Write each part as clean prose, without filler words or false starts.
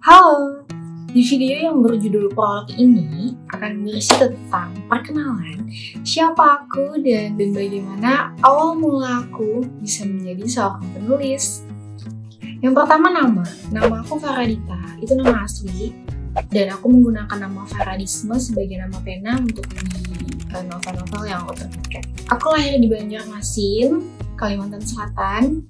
Halo, di video yang berjudul prolog ini akan berisi tentang perkenalan siapa aku dan bagaimana awal mula aku bisa menjadi seorang penulis. Yang pertama nama aku Faradita, itu nama asli, dan aku menggunakan nama Faradisme sebagai nama pena untuk di novel-novel yang aku terbitkan. Aku lahir di Banjarmasin, Kalimantan Selatan,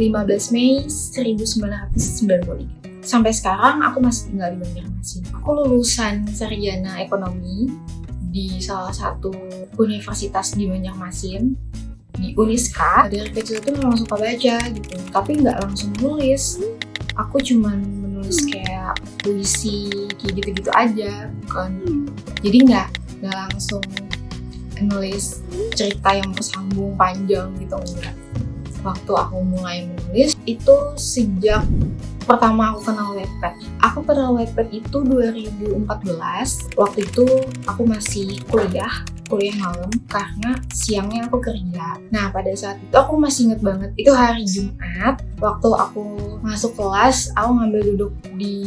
15 Mei 1993. Sampai sekarang aku masih tinggal di Banjarmasin. Aku lulusan sarjana ekonomi di salah satu universitas di Banjarmasin, di Uniska. Dari kecil tuh memang suka baca gitu, tapi nggak langsung nulis. Aku cuman menulis kayak puisi, kayak gitu-gitu aja, bukan. Jadi nggak langsung nulis cerita yang bersambung panjang gitu, enggak. Waktu aku mulai menulis itu sejak pertama aku kenal Wattpad. Aku kenal Wattpad itu 2014. Waktu itu aku masih kuliah malam karena siangnya aku kerja. Nah, pada saat itu aku masih inget banget, itu hari Jumat. Waktu aku masuk kelas, aku ngambil duduk di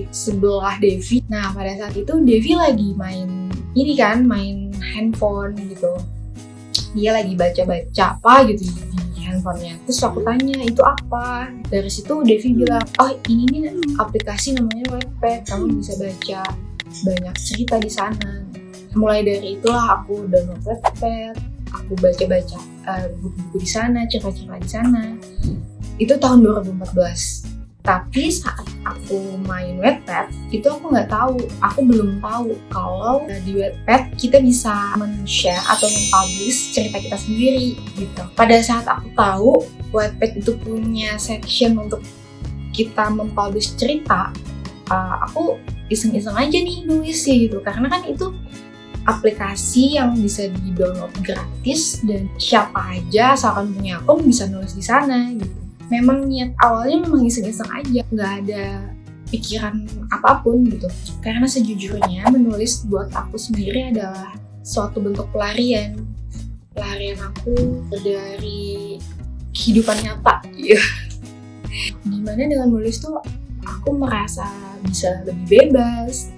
sebelah Devi. Nah, pada saat itu Devi lagi main handphone gitu. Dia lagi baca-baca apa gitu di handphonenya. Terus aku tanya, itu apa? Dari situ Devi bilang, oh ini nih aplikasi namanya Wattpad, kamu bisa baca banyak cerita di sana. Mulai dari itulah aku download Wattpad, aku baca-baca buku-buku di sana, cerita-cerita di sana. Itu tahun 2014. Tapi saat aku main Wattpad, itu aku belum tahu kalau di Wattpad kita bisa men-share atau men-publish cerita kita sendiri gitu. Pada saat aku tahu Wattpad itu punya section untuk kita mempublish cerita, aku iseng-iseng aja nih nulis sih gitu, karena kan itu aplikasi yang bisa di-download gratis dan siapa aja asalkan punya akun bisa nulis di sana gitu. Memang niat awalnya memang iseng-iseng aja, nggak ada pikiran apapun gitu. Karena sejujurnya menulis buat aku sendiri adalah suatu bentuk pelarian aku dari kehidupan nyata. Dimana dengan menulis tuh aku merasa bisa lebih bebas,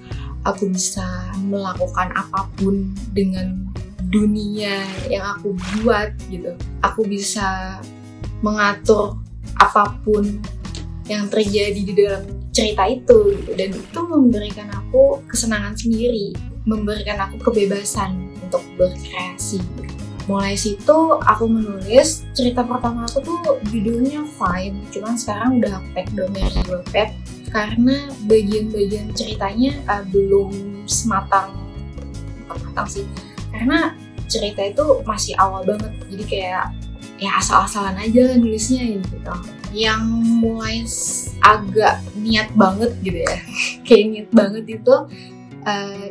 aku bisa melakukan apapun dengan dunia yang aku buat gitu. Aku bisa mengatur apapun yang terjadi di dalam cerita itu gitu. Dan itu memberikan aku kesenangan sendiri, memberikan aku kebebasan untuk berkreasi. Mulai situ aku menulis. Cerita pertama aku tuh judulnya Fine, cuman sekarang udah aku take down dari Wattpad karena bagian-bagian ceritanya belum sematang, bukan matang sih, karena cerita itu masih awal banget, jadi kayak ya asal-asalan aja nulisnya gitu. Yang mulai agak niat banget gitu ya, kayak niat banget itu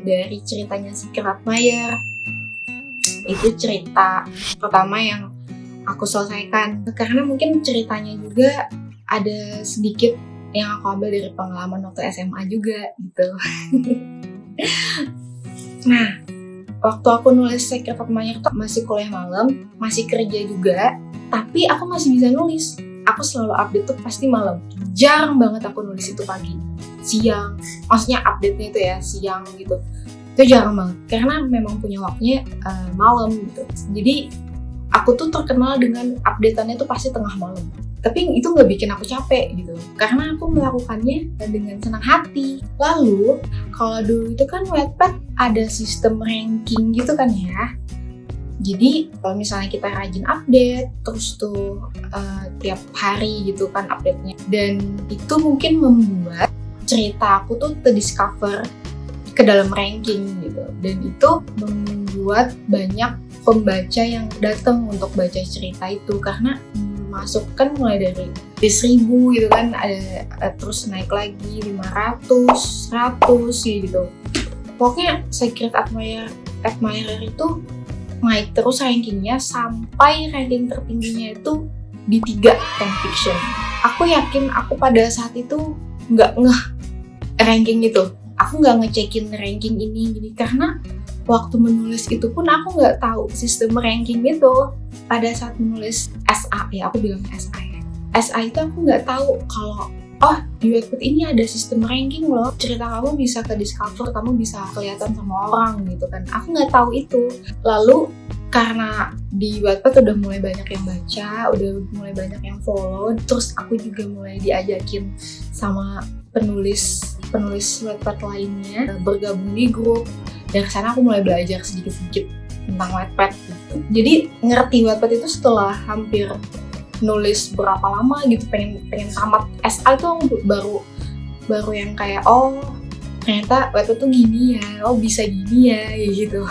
dari ceritanya Secret Admirer. Itu cerita pertama yang aku selesaikan, karena mungkin ceritanya juga ada sedikit yang aku ambil dari pengalaman waktu SMA juga gitu. Nah, waktu aku nulis Secret Admirer tuh masih kuliah malam, masih kerja juga, tapi aku masih bisa nulis. Aku selalu update tuh pasti malam. Jarang banget aku nulis itu pagi, siang. Maksudnya update-nya itu ya siang gitu. Itu jarang banget, karena memang punya waktunya malam gitu. Jadi aku tuh terkenal dengan update-annya tuh pasti tengah malam. Tapi itu nggak bikin aku capek gitu, karena aku melakukannya dengan senang hati. Lalu, kalau dulu itu kan Wattpad ada sistem ranking gitu kan ya. Jadi, kalau misalnya kita rajin update, terus tuh tiap hari gitu kan update-nya. Dan itu mungkin membuat cerita aku tuh terdiscover ke dalam ranking gitu. Dan itu membuat banyak pembaca yang datang untuk baca cerita itu, karena masuk kan mulai dari 1000 gitu kan, ada terus naik lagi 500, 100 gitu. Pokoknya Secret Admirer itu naik terus rankingnya sampai ranking tertingginya itu di 3 fanfiction. Aku yakin aku pada saat itu nggak ranking itu. Aku nggak ngecekin ranking ini gini, karena waktu menulis itu pun aku nggak tahu sistem ranking itu. Pada saat menulis SA, ya aku bilang SA ya. SA itu aku nggak tahu kalau oh di Wattpad ini ada sistem ranking loh, cerita kamu bisa ke discover, kamu bisa kelihatan sama orang gitu kan. Aku nggak tahu itu. Lalu karena di Wattpad udah mulai banyak yang baca, udah mulai banyak yang follow, terus aku juga mulai diajakin sama penulis Wattpad lainnya bergabung di grup. Dari sana aku mulai belajar sedikit-sedikit tentang Wattpad gitu. Jadi ngerti Wattpad itu setelah hampir nulis berapa lama gitu, pengen tamat SA itu aku baru yang kayak oh ternyata Wattpad tuh gini ya, oh bisa gini ya gitu.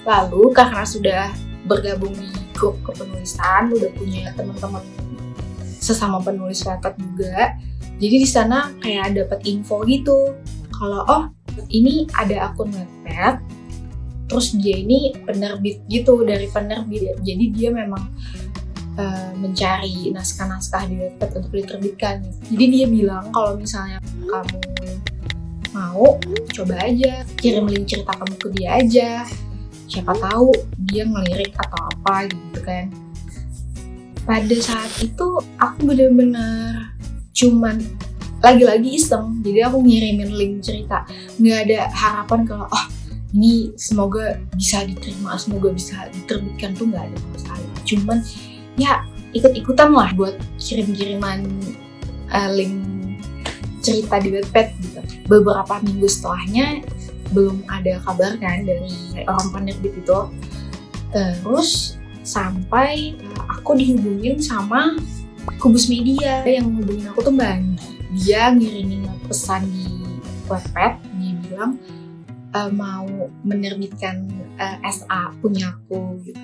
Lalu karena sudah bergabung di grup kepenulisan, udah punya teman-teman sesama penulis Wattpad juga, jadi di sana kayak dapat info gitu kalau oh ini ada akun Wattpad, terus dia ini penerbit gitu, dari penerbit, jadi dia memang mencari naskah-naskah di Wattpad untuk diterbitkan. Jadi dia bilang kalau misalnya kamu mau, coba aja kirim link cerita kamu ke dia aja, siapa tahu dia ngelirik atau apa gitu kan. Pada saat itu aku bener-bener cuman lagi-lagi iseng, jadi aku ngirimin link cerita, nggak ada harapan kalau oh ini semoga bisa diterima, semoga bisa diterbitkan, tuh nggak ada sama sekali. Cuman ya ikut-ikutan lah buat kirim-kiriman link cerita di Wattpad gitu. Beberapa minggu setelahnya belum ada kabar kan dari orang penerbit itu. Terus sampai aku dihubungin sama Kubus Media. Yang hubungin aku tuh Mbak Andi. Dia ngirimin pesan di Wattpad, dia bilang mau menerbitkan SA punya aku gitu.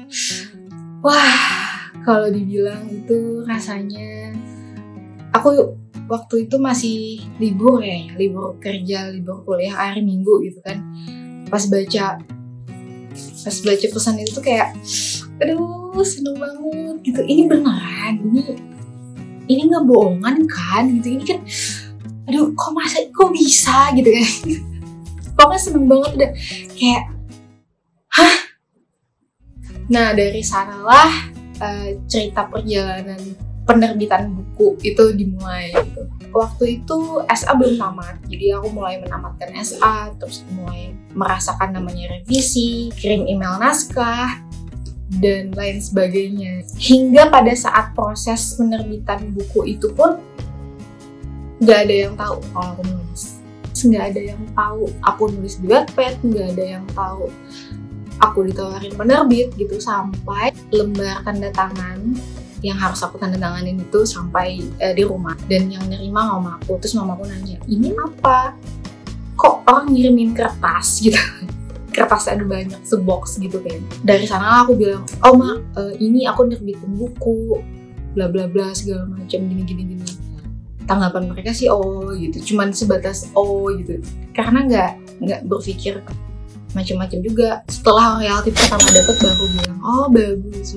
Wah, kalau dibilang itu rasanya, aku waktu itu masih libur ya, libur kerja, libur kuliah hari Minggu gitu kan. Pas baca pesan itu tuh kayak, aduh seneng banget gitu. Ini beneran, ini nggak bohongan kan gitu. Ini kan, aduh kok bisa gitu kan. Pokoknya seneng banget udah kayak, hah? Nah dari sanalah cerita perjalanan penerbitan buku itu dimulai gitu. Waktu itu SA belum tamat, jadi aku mulai menamatkan SA, terus mulai merasakan namanya revisi, kirim email naskah, dan lain sebagainya. Hingga pada saat proses penerbitan buku itu pun nggak ada yang tahu kalau aku nulis. Nggak ada yang tahu aku nulis di Wattpad, nggak ada yang tahu aku ditawarin penerbit gitu, sampai lembar tanda tangan yang harus aku tanda tanganin itu sampai di rumah, dan yang nerima mama aku. Terus mama aku nanya, ini apa? Kok orang ngirimin kertas gitu? Kertas ada banyak, sebox gitu kan. Dari sana aku bilang, oh ma, ini aku nerbitin buku, bla bla bla segala macam, gini. Tanggapan mereka sih oh gitu, cuman sebatas oh gitu, karena nggak berpikir macam-macam juga. Setelah royalti pertama dapat baru bilang oh bagus.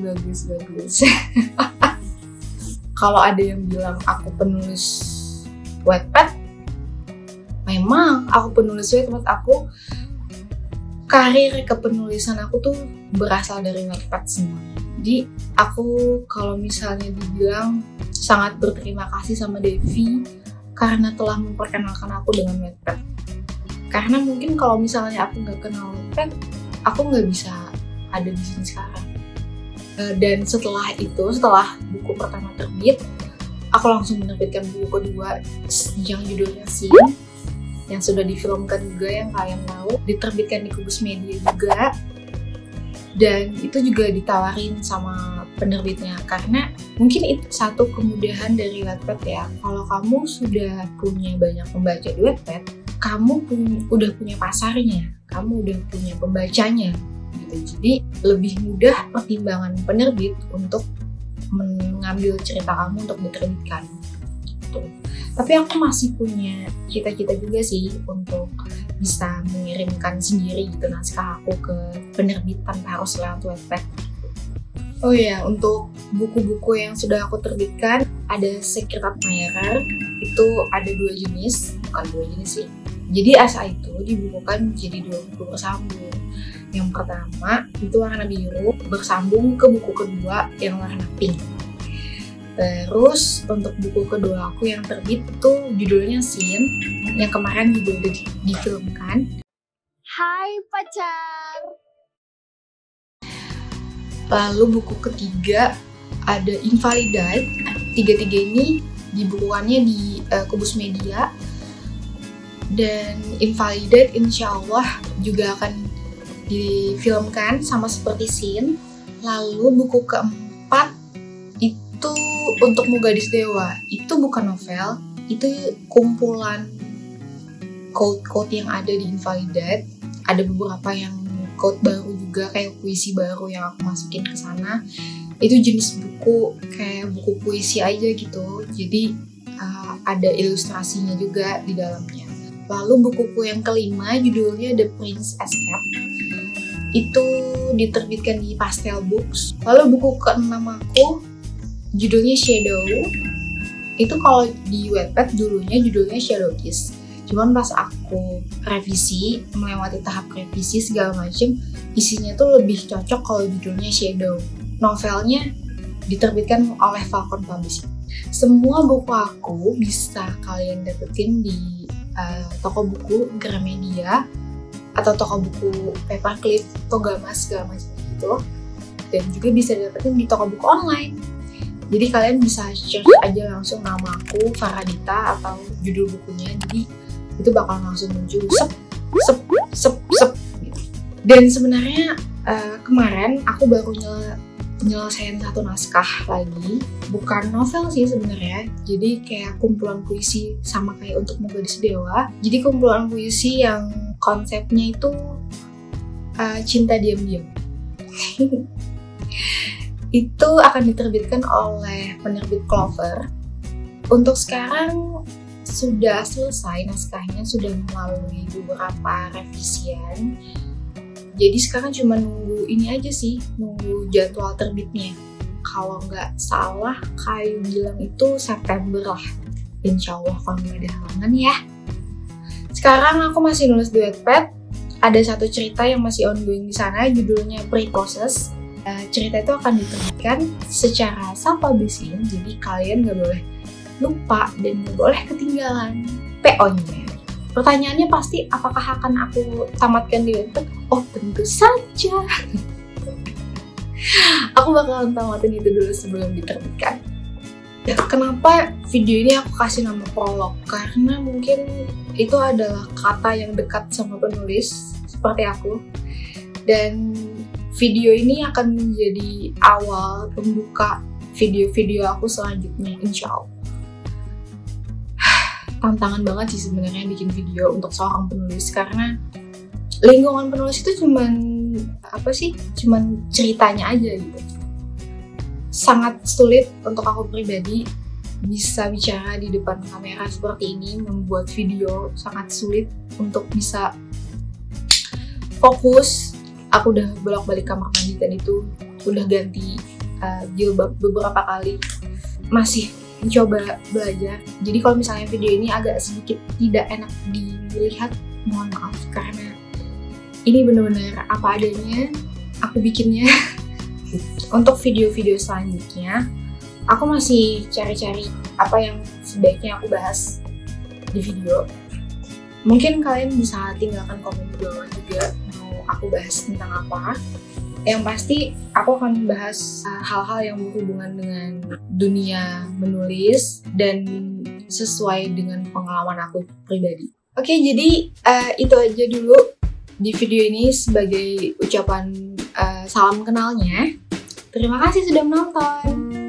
Kalau ada yang bilang aku penulis Wattpad, memang aku penulis Wattpad. Aku karir kepenulisan aku tuh berasal dari Wattpad semuanya. Jadi aku kalau misalnya dibilang sangat berterima kasih sama Devi karena telah memperkenalkan aku dengan Wattpad. Karena mungkin kalau misalnya aku nggak kenal Wattpad, aku nggak bisa ada di sini sekarang. Dan setelah buku pertama terbit, aku langsung menerbitkan buku kedua yang judulnya Sin, yang sudah difilmkan juga, yang kalian tahu, diterbitkan di Kubus Media juga. Dan itu juga ditawarin sama penerbitnya, karena mungkin itu satu kemudahan dari Wattpad ya. Kalau kamu sudah punya banyak pembaca di Wattpad, kamu udah punya pasarnya, kamu udah punya pembacanya gitu. Jadi lebih mudah pertimbangan penerbit untuk mengambil cerita kamu untuk diterbitkan gitu. Tapi aku masih punya cita-cita juga sih untuk bisa mengirimkan sendiri gitu naskah aku ke penerbitan, harus lewat Wattpad. Oh iya, untuk buku-buku yang sudah aku terbitkan, ada Secret Admirer, itu ada 2 jenis, bukan 2 jenis sih. Jadi SA itu dibukukan menjadi 2 buku bersambung. Yang pertama itu warna biru bersambung ke buku kedua yang warna pink. Terus untuk buku kedua aku yang terbit itu judulnya Sin, yang kemarin juga udah difilmkan. Hai pacar. Lalu buku ketiga ada Invalidate. Tiga-tiga ini dibukukannya di Kubus Media. Dan Invalidate insya Allah juga akan difilmkan sama seperti Sin. Lalu buku keempat itu Untuk Gadis Dewa. Itu bukan novel, itu kumpulan quote-quote yang ada di Invalidate. Ada beberapa yang quote baru juga, kayak puisi baru yang aku masukin ke sana. Itu jenis buku kayak buku puisi aja gitu. Jadi ada ilustrasinya juga di dalamnya. Lalu bukuku yang kelima judulnya The Prince Escape. Itu diterbitkan di Pastel Books. Lalu buku keenam aku judulnya Shadow. Itu kalau di Wattpad dulunya judulnya Shadow Kiss. Cuman pas aku revisi, melewati tahap revisi segala macem, isinya tuh lebih cocok kalau judulnya Shadow. Novelnya diterbitkan oleh Falcon Publishing. Semua buku aku bisa kalian dapetin di toko buku Gramedia atau toko buku Paperclip, Togama segala macam gitu. Dan juga bisa dapetin di toko buku online. Jadi kalian bisa search aja langsung nama aku, Faradita, atau judul bukunya. Jadi itu bakal langsung muncul sep gitu. Dan sebenarnya kemarin aku baru nyelesain satu naskah lagi. Bukan novel sih sebenarnya. Jadi kayak kumpulan puisi sama kayak Untuk Gadis Dewa. Jadi kumpulan puisi yang konsepnya itu cinta diam-diam. Itu akan diterbitkan oleh penerbit Clover. Untuk sekarang sudah selesai naskahnya, sudah melalui beberapa revisian. Jadi sekarang cuma nunggu ini aja sih, nunggu jadwal terbitnya. Kalau nggak salah, Kayu bilang itu September lah. Insya Allah kalau nggak ada halangan ya. Sekarang aku masih nulis di Wattpad. Ada satu cerita yang masih ongoing di sana, judulnya Pre-Process. Cerita itu akan diterbitkan secara self-publishing, jadi kalian nggak boleh lupa dan nggak boleh ketinggalan PO-nya. Pertanyaannya pasti, apakah akan aku tamatkan di Wattpad? Oh tentu saja. Aku bakalan tamatin itu dulu sebelum diterbitkan. Ya, kenapa video ini aku kasih nama prolog? Karena mungkin itu adalah kata yang dekat sama penulis seperti aku. Dan video ini akan menjadi awal pembuka video-video aku selanjutnya, insya Allah. Tantangan banget sih sebenarnya bikin video untuk seorang penulis, karena lingkungan penulis itu cuman ceritanya aja gitu. Sangat sulit untuk aku pribadi bisa bicara di depan kamera seperti ini, membuat video sangat sulit untuk bisa fokus. Aku udah bolak-balik kamar mandi dan itu udah ganti jilbab beberapa kali, masih mencoba belajar. Jadi kalau misalnya video ini agak sedikit tidak enak dilihat, mohon maaf, karena ini benar-benar apa adanya aku bikinnya. Untuk video-video selanjutnya, aku masih cari-cari apa yang sebaiknya aku bahas di video. Mungkin kalian bisa tinggalkan komen di bawah juga mau aku bahas tentang apa. Yang pasti aku akan bahas hal-hal yang berhubungan dengan dunia menulis dan sesuai dengan pengalaman aku pribadi. Oke, jadi itu aja dulu di video ini sebagai ucapan salam kenalnya. Terima kasih sudah menonton.